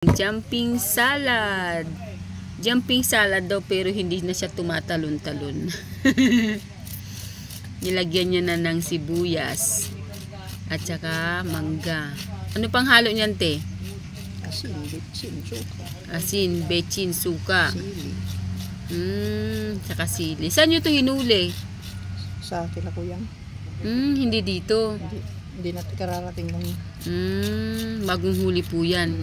Jumping salad. Jumping salad daw pero hindi na siya tumatalon-talon. Nilagyan niya na ng sibuyas at saka mangga. Ano pang halo niyan, te? Asin, betsin, suka. Asin, betsin, suka. Sili. Saka sili. Saan nyo ito hinuli? Sa Kilakuyang. Hindi dito. Hindi natin kararating lang. Bagong huli po yan.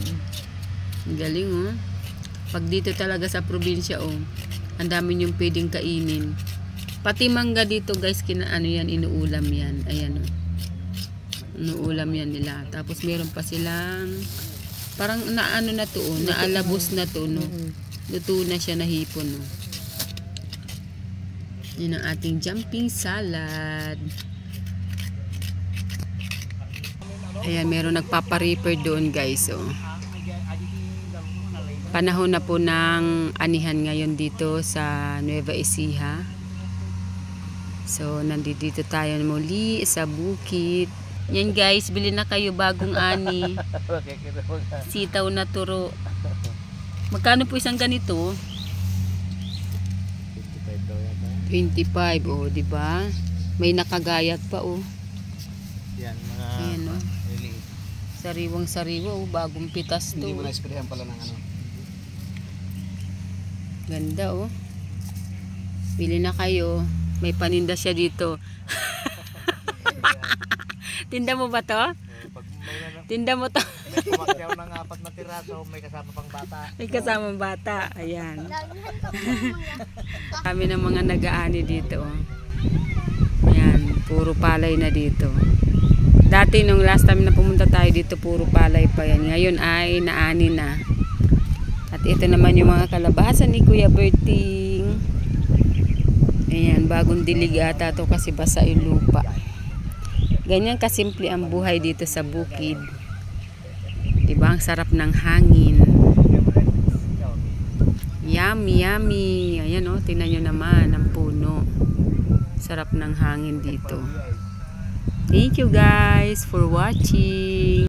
Ang galing, oh. Pag dito talaga sa probinsya, oh, ang dami niyong pwedeng kainin. Pati mangga dito, guys, ano yan, inuulam yan. Ayan, oh. Inuulam yan nila. Tapos meron pa silang parang naano na to, oh, naalabos na to, no. Luto na siya na hipon, no. Yan ang ating jumping salad. Ayan, meron nagpapa-reaper doon, guys, oh. Panahon na po ng anihan ngayon dito sa Nueva Ecija. So, nandito tayo muli sa bukid. Yan, guys, bili na kayo bagong ani. Sitaw na turo. Magkano po isang ganito? 25, oh, di ba? May nakagayat pa, oh. Yan, mga Ayan, oh. liliit. Sariwang-sariwa, oh, bagong pitas to. Hindi mo na-sprayan pala ng ano. Ganda, oh. Bili na kayo. May paninda siya dito. Tinda mo ba to? Tinda mo to? May tumakyaw ng 4 na tiraso, may kasama pang bata. May kasamang bata. Ayan. Kami ng mga nag-aani dito, oh. Ayan, puro palay na dito. Dati nung last time na pumunta tayo dito, puro palay pa yan. Ngayon ay naani na. At ito naman yung mga kalabasan ni Kuya Berting. Ayan, bagong dilig ata to kasi basa yung lupa. Ganyan kasimple ang buhay dito sa bukid. Diba? Ang sarap ng hangin. Yummy, yummy. Ayan, oh, tingnan nyo naman ang puno. Sarap ng hangin dito. Thank you guys for watching.